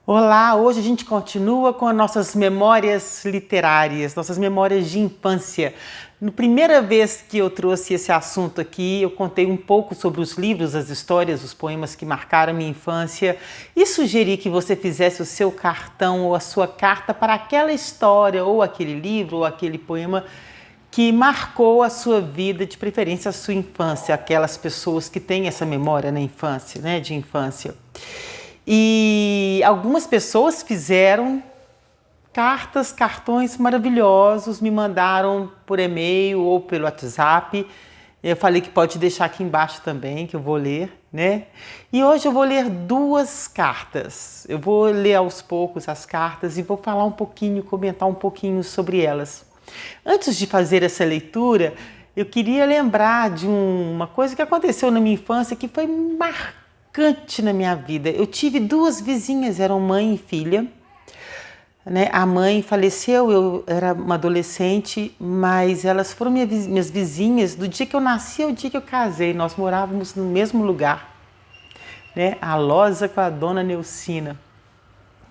Olá, hoje a gente continua com as nossas memórias literárias, nossas memórias de infância. Na primeira vez que eu trouxe esse assunto aqui, eu contei um pouco sobre os livros, as histórias, os poemas que marcaram a minha infância e sugeri que você fizesse o seu cartão ou a sua carta para aquela história, ou aquele livro, ou aquele poema que marcou a sua vida, de preferência a sua infância, aquelas pessoas que têm essa memória na infância, né, de infância. E algumas pessoas fizeram cartões maravilhosos, me mandaram por e-mail ou pelo WhatsApp. Eu falei que pode deixar aqui embaixo também, que eu vou ler, né? E hoje eu vou ler duas cartas. Eu vou ler aos poucos as cartas e vou falar um pouquinho, comentar um pouquinho sobre elas. Antes de fazer essa leitura, eu queria lembrar de uma coisa que aconteceu na minha infância que foi marcante na minha vida. Eu tive duas vizinhas, eram mãe e filha, né? A mãe faleceu, eu era uma adolescente, mas elas foram minhas vizinhas do dia que eu nasci ao dia que eu casei. Nós morávamos no mesmo lugar, né? A Losa com a dona Neucina.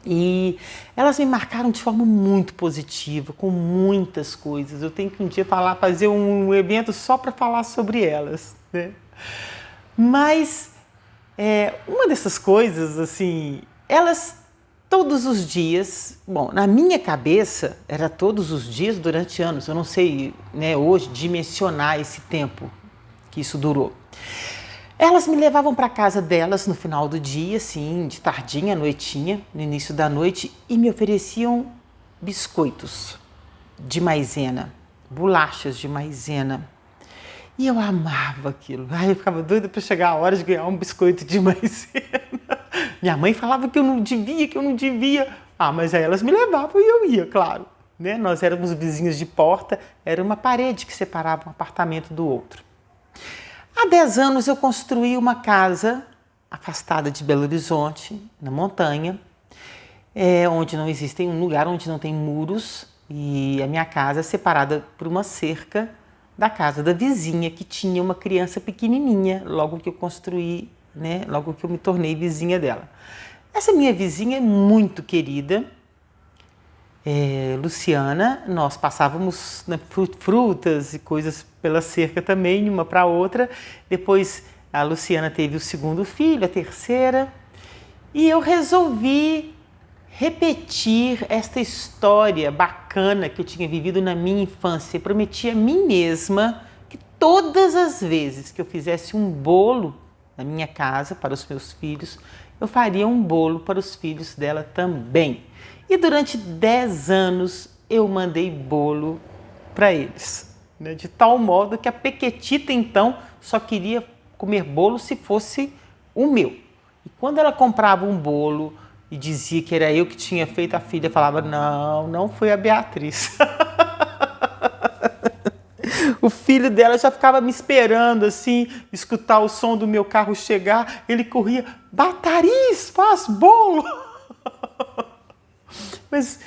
E elas me marcaram de forma muito positiva, com muitas coisas. Eu tenho que um dia fazer um evento só para falar sobre elas, né? Mas uma dessas coisas, assim, elas todos os dias, bom, na minha cabeça era todos os dias durante anos, eu não sei, né, hoje dimensionar esse tempo que isso durou. Elas me levavam para casa delas no final do dia, assim, de tardinha, noitinha, no início da noite, e me ofereciam biscoitos de maisena, bolachas de maisena. E eu amava aquilo. Ai, eu ficava doida para chegar a hora de ganhar um biscoito de maisena. Minha mãe falava que eu não devia. Ah, mas aí elas me levavam e eu ia, claro, né? Nós éramos vizinhos de porta, era uma parede que separava um apartamento do outro. Há 10 anos eu construí uma casa afastada de Belo Horizonte, na montanha, onde não existe um lugar onde não tem muros, e a minha casa é separada por uma cerca da casa da vizinha, que tinha uma criança pequenininha, logo que eu construí, né, logo que eu me tornei vizinha dela. Essa minha vizinha é muito querida, Luciana. Nós passávamos, né, frutas e coisas pela cerca também, uma para outra. Depois a Luciana teve o segundo filho, a terceira, e eu resolvi repetir esta história bacana que eu tinha vivido na minha infância. Eu prometi a mim mesma que todas as vezes que eu fizesse um bolo na minha casa para os meus filhos, eu faria um bolo para os filhos dela também. E durante 10 anos eu mandei bolo para eles, né? De tal modo que a Pequetita então só queria comer bolo se fosse o meu. E quando ela comprava um bolo e dizia que era eu que tinha feito, a filha falava: não, não foi a Beatriz. O filho dela já ficava me esperando, assim, escutar o som do meu carro chegar. Ele corria: Batariz, faz bolo! Mas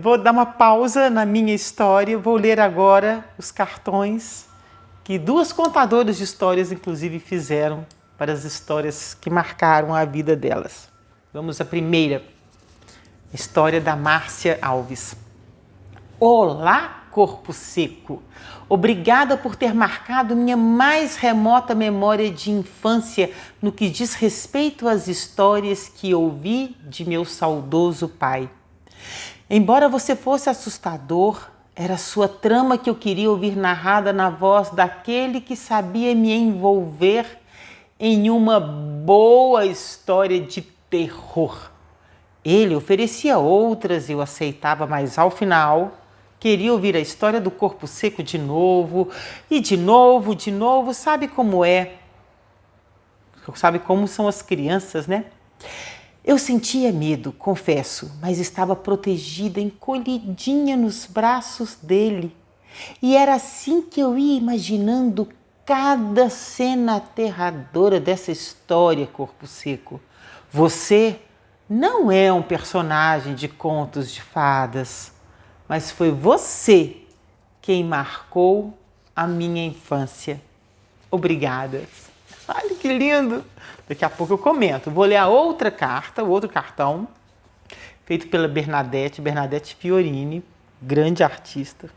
vou dar uma pausa na minha história, vou ler agora os cartões que duas contadoras de histórias, inclusive, fizeram para as histórias que marcaram a vida delas. Vamos à primeira, história da Márcia Alves. Olá, corpo seco! Obrigada por ter marcado minha mais remota memória de infância no que diz respeito às histórias que ouvi de meu saudoso pai. Embora você fosse assustador, era sua trama que eu queria ouvir narrada na voz daquele que sabia me envolver em uma boa história de terror. Ele oferecia outras e eu aceitava, mas ao final queria ouvir a história do corpo seco de novo, e de novo, de novo. Sabe como é? Sabe como são as crianças, né? Eu sentia medo, confesso, mas estava protegida, encolhidinha nos braços dele. E era assim que eu ia imaginando cada cena aterradora dessa história, corpo seco. Você não é um personagem de contos de fadas, mas foi você quem marcou a minha infância. Obrigada. Olha que lindo! Daqui a pouco eu comento. Vou ler a outra carta, o outro cartão, feito pela Bernadette Fiorini, grande artista.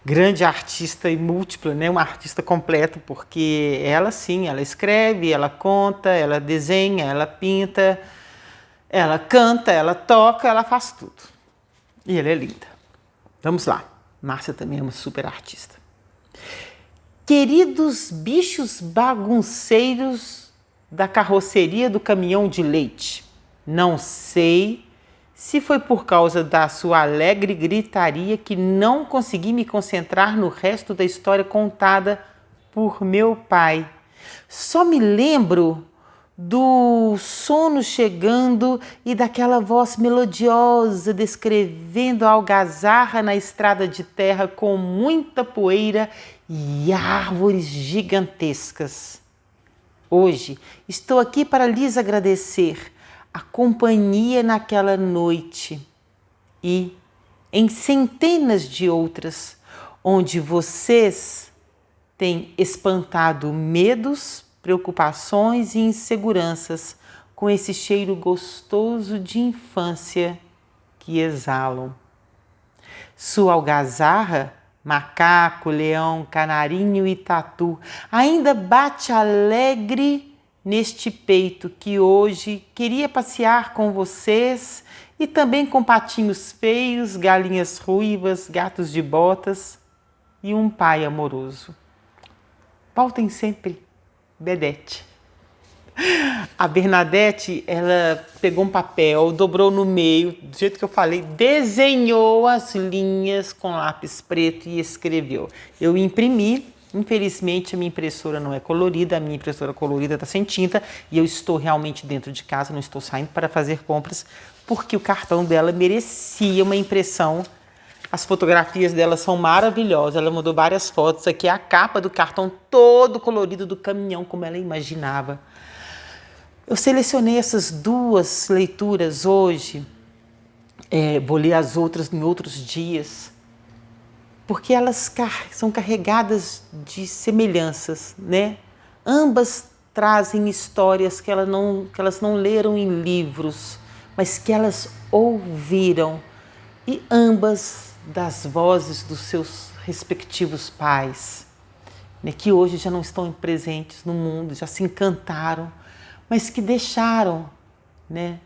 Grande artista e múltipla, né? Uma artista completa, porque ela sim, ela escreve, ela conta, ela desenha, ela pinta, ela canta, ela toca, ela faz tudo. E ela é linda. Vamos lá. Márcia também é uma super artista. Queridos bichos bagunceiros da carroceria do caminhão de leite, não sei se foi por causa da sua alegre gritaria que não consegui me concentrar no resto da história contada por meu pai. Só me lembro do sono chegando e daquela voz melodiosa descrevendo a algazarra na estrada de terra com muita poeira e árvores gigantescas. Hoje estou aqui para lhes agradecer a companhia naquela noite e em centenas de outras, onde vocês têm espantado medos, preocupações e inseguranças com esse cheiro gostoso de infância que exalam. Sua algazarra, macaco, leão, canarinho e tatu, ainda bate alegre neste peito que hoje queria passear com vocês e também com patinhos feios, galinhas ruivas, gatos de botas e um pai amoroso. Voltem sempre, Bedete. A Bernadette, ela pegou um papel, dobrou no meio, do jeito que eu falei, desenhou as linhas com lápis preto e escreveu. Eu imprimi. Infelizmente, a minha impressora não é colorida, a minha impressora colorida está sem tinta e eu estou realmente dentro de casa, não estou saindo para fazer compras, porque o cartão dela merecia uma impressão. As fotografias dela são maravilhosas, ela mandou várias fotos, aqui é a capa do cartão todo colorido do caminhão, como ela imaginava. Eu selecionei essas duas leituras hoje, vou ler as outras em outros dias, porque elas são carregadas de semelhanças, né? Ambas trazem histórias que elas não leram em livros, mas que elas ouviram, e ambas das vozes dos seus respectivos pais, né? Que hoje já não estão presentes no mundo, já se encantaram, mas que deixaram, né,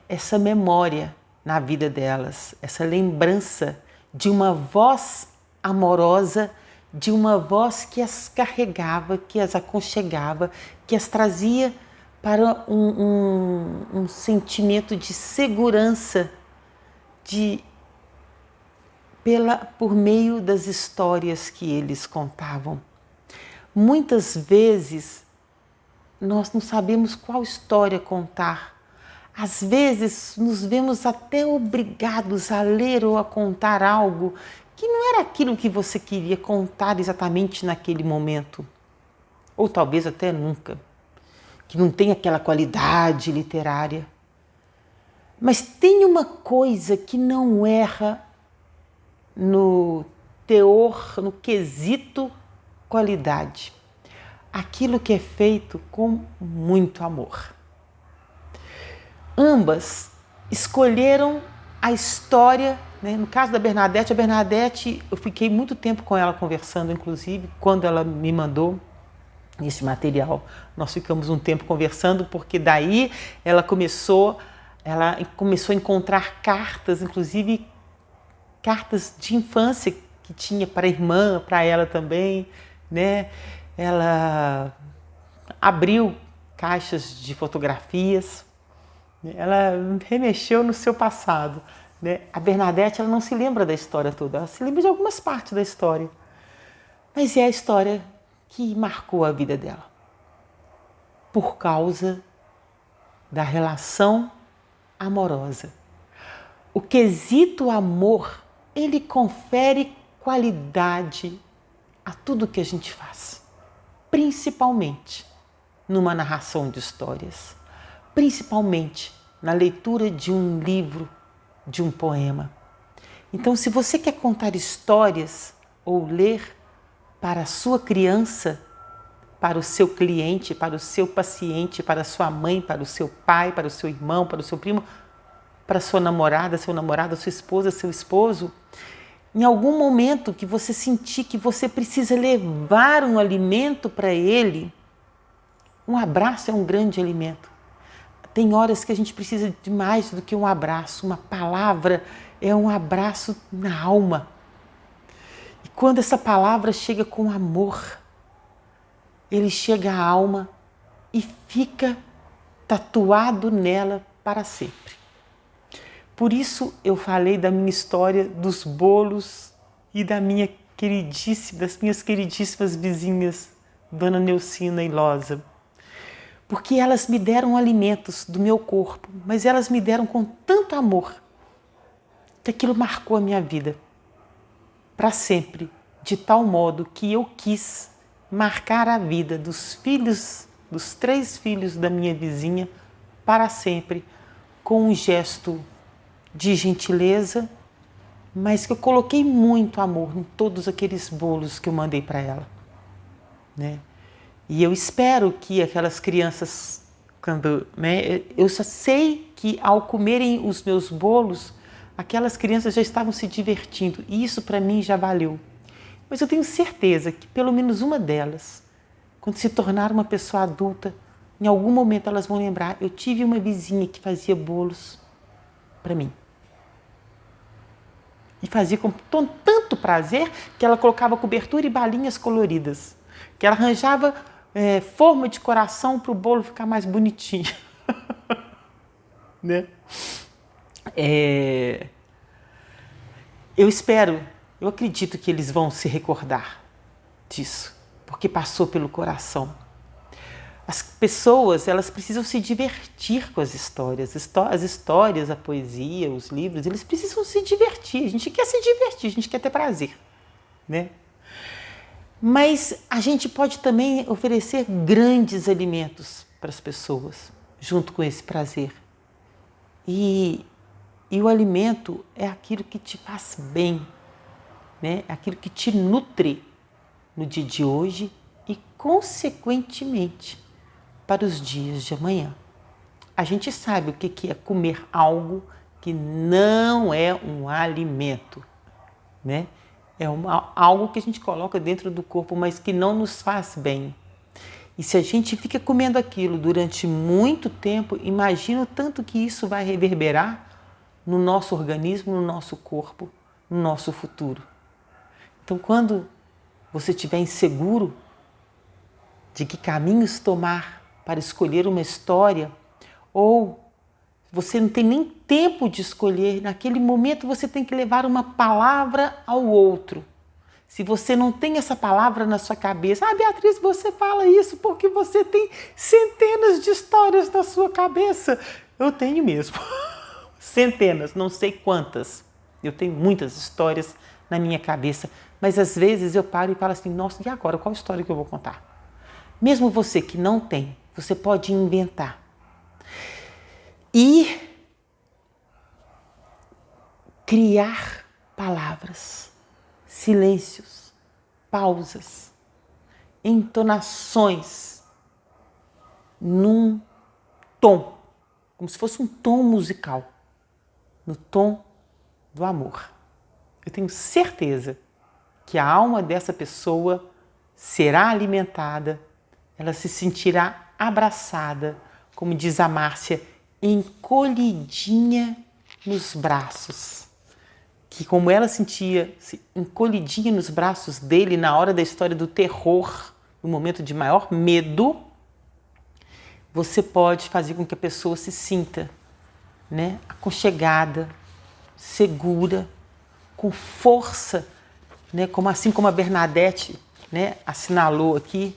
essa memória na vida delas, essa lembrança de uma voz amorosa, de uma voz que as carregava, que as aconchegava, que as trazia para um sentimento de segurança por meio das histórias que eles contavam. Muitas vezes nós não sabemos qual história contar. Às vezes nos vemos até obrigados a ler ou a contar algo que não era aquilo que você queria contar exatamente naquele momento. Ou talvez até nunca, que não tem aquela qualidade literária. Mas tem uma coisa que não erra no teor, no quesito qualidade. Aquilo que é feito com muito amor. Ambas escolheram a história, né? No caso da Bernadette, a Bernadette, eu fiquei muito tempo com ela conversando, inclusive, quando ela me mandou esse material. Nós ficamos um tempo conversando, porque daí ela começou a encontrar cartas, inclusive cartas de infância que tinha para a irmã, para ela também, né? Ela abriu caixas de fotografias, ela remexeu no seu passado, né? A Bernadette, ela não se lembra da história toda, ela se lembra de algumas partes da história, mas é a história que marcou a vida dela, por causa da relação amorosa. O quesito amor, ele confere qualidade a tudo que a gente faz, principalmente numa narração de histórias, principalmente na leitura de um livro, de um poema. Então, se você quer contar histórias ou ler para a sua criança, para o seu cliente, para o seu paciente, para a sua mãe, para o seu pai, para o seu irmão, para o seu primo, para a sua namorada, seu namorado, sua esposa, seu esposo, em algum momento que você sentir que você precisa levar um alimento para ele, um abraço é um grande alimento. Tem horas que a gente precisa de mais do que um abraço, uma palavra é um abraço na alma. E quando essa palavra chega com amor, ele chega à alma e fica tatuado nela para sempre. Por isso eu falei da minha história dos bolos e das minhas queridíssimas vizinhas, Dona Neucina e Losa. Porque elas me deram alimentos do meu corpo, mas elas me deram com tanto amor que aquilo marcou a minha vida para sempre, de tal modo que eu quis marcar a vida dos 3 filhos da minha vizinha para sempre, com um gesto de gentileza, mas que eu coloquei muito amor em todos aqueles bolos que eu mandei para ela, né? E eu espero que aquelas crianças, eu só sei que ao comerem os meus bolos, aquelas crianças já estavam se divertindo, e isso para mim já valeu. Mas eu tenho certeza que pelo menos uma delas, quando se tornar uma pessoa adulta, em algum momento elas vão lembrar, eu tive uma vizinha que fazia bolos para mim. E fazia com tanto prazer que ela colocava cobertura e balinhas coloridas, que ela arranjava forma de coração para o bolo ficar mais bonitinho. Né? Eu acredito que eles vão se recordar disso, porque passou pelo coração. As pessoas, elas precisam se divertir com as histórias. As histórias, a poesia, os livros, eles precisam se divertir. A gente quer se divertir, a gente quer ter prazer, né? Mas a gente pode também oferecer grandes alimentos para as pessoas, junto com esse prazer. E o alimento é aquilo que te faz bem, né? É aquilo que te nutre no dia de hoje e, consequentemente, para os dias de amanhã. A gente sabe o que é comer algo que não é um alimento, né? É algo que a gente coloca dentro do corpo, mas que não nos faz bem. E se a gente fica comendo aquilo durante muito tempo, imagina o tanto que isso vai reverberar no nosso organismo, no nosso corpo, no nosso futuro. Então, quando você estiver inseguro de que caminhos tomar para escolher uma história, ou você não tem nem tempo de escolher, naquele momento você tem que levar uma palavra ao outro. Se você não tem essa palavra na sua cabeça, Beatriz, você fala isso porque você tem centenas de histórias na sua cabeça. Eu tenho mesmo, centenas, não sei quantas. Eu tenho muitas histórias na minha cabeça, mas às vezes eu paro e falo assim, nossa, e agora, qual história que eu vou contar? Mesmo você que não tem, você pode inventar. E criar palavras, silêncios, pausas, entonações num tom, como se fosse um tom musical, no tom do amor. Eu tenho certeza que a alma dessa pessoa será alimentada, ela se sentirá abraçada, como diz a Márcia, encolhidinha nos braços. Que como ela sentia-se encolhidinha nos braços dele na hora da história do terror, no momento de maior medo, você pode fazer com que a pessoa se sinta, né, aconchegada, segura, com força, né, assim como a Bernadette, né, assinalou aqui,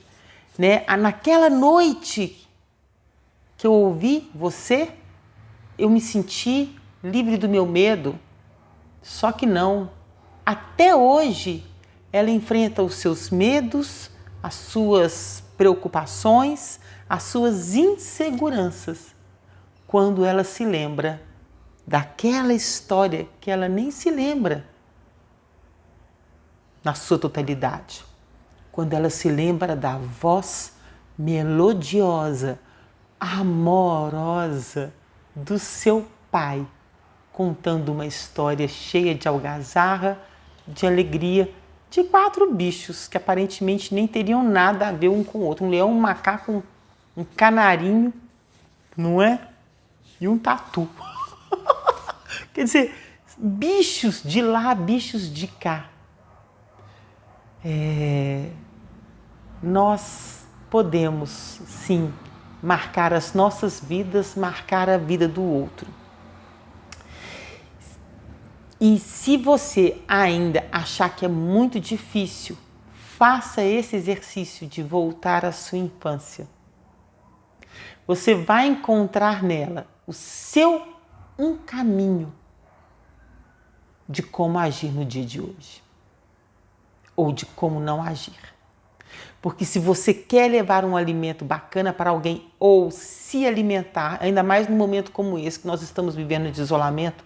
né, naquela noite que eu ouvi você, eu me senti livre do meu medo. Só que não. Até hoje, ela enfrenta os seus medos, as suas preocupações, as suas inseguranças, quando ela se lembra daquela história que ela nem se lembra na sua totalidade. Quando ela se lembra da voz melodiosa, amorosa do seu pai, contando uma história cheia de algazarra, de alegria, de 4 bichos que aparentemente nem teriam nada a ver um com o outro. Um leão, um macaco, um canarinho, não é? E um tatu. Quer dizer, bichos de lá, bichos de cá. Nós podemos, sim, marcar as nossas vidas, marcar a vida do outro. E se você ainda achar que é muito difícil, faça esse exercício de voltar à sua infância. Você vai encontrar nela um caminho de como agir no dia de hoje. Ou de como não agir. Porque se você quer levar um alimento bacana para alguém ou se alimentar, ainda mais num momento como esse que nós estamos vivendo de isolamento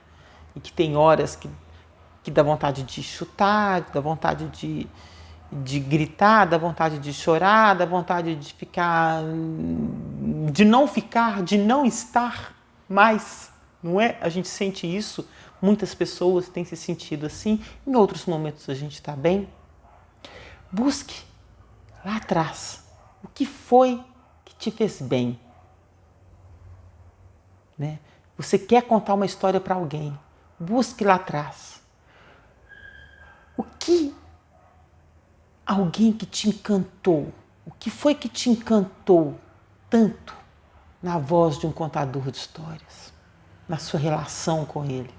e que tem horas que dá vontade de chutar, dá vontade de gritar, dá vontade de chorar, dá vontade de ficar, de não estar mais, não é? A gente sente isso, muitas pessoas têm se sentido assim, em outros momentos a gente está bem. Busque lá atrás o que foi que te fez bem, né? Você quer contar uma história para alguém, busque lá atrás. O que alguém que te encantou, o que foi que te encantou tanto na voz de um contador de histórias, na sua relação com ele?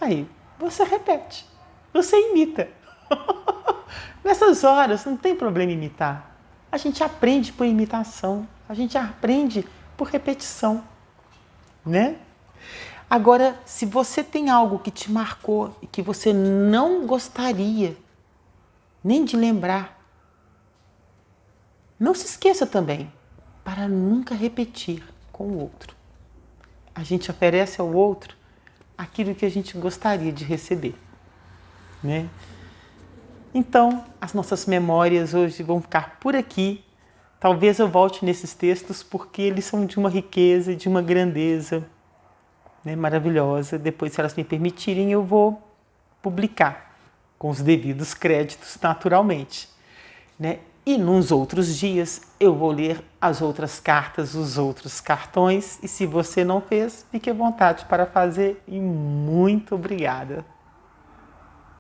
Aí você repete, você imita. Nessas horas não tem problema imitar. A gente aprende por imitação, a gente aprende por repetição, né? Agora, se você tem algo que te marcou e que você não gostaria nem de lembrar, não se esqueça também, para nunca repetir com o outro. A gente oferece ao outro aquilo que a gente gostaria de receber, né? Então, as nossas memórias hoje vão ficar por aqui. Talvez eu volte nesses textos porque eles são de uma riqueza, de uma grandeza, né, maravilhosa. Depois, se elas me permitirem, eu vou publicar com os devidos créditos, naturalmente, né? E nos outros dias eu vou ler as outras cartas, os outros cartões. E se você não fez, fique à vontade para fazer. E muito obrigada.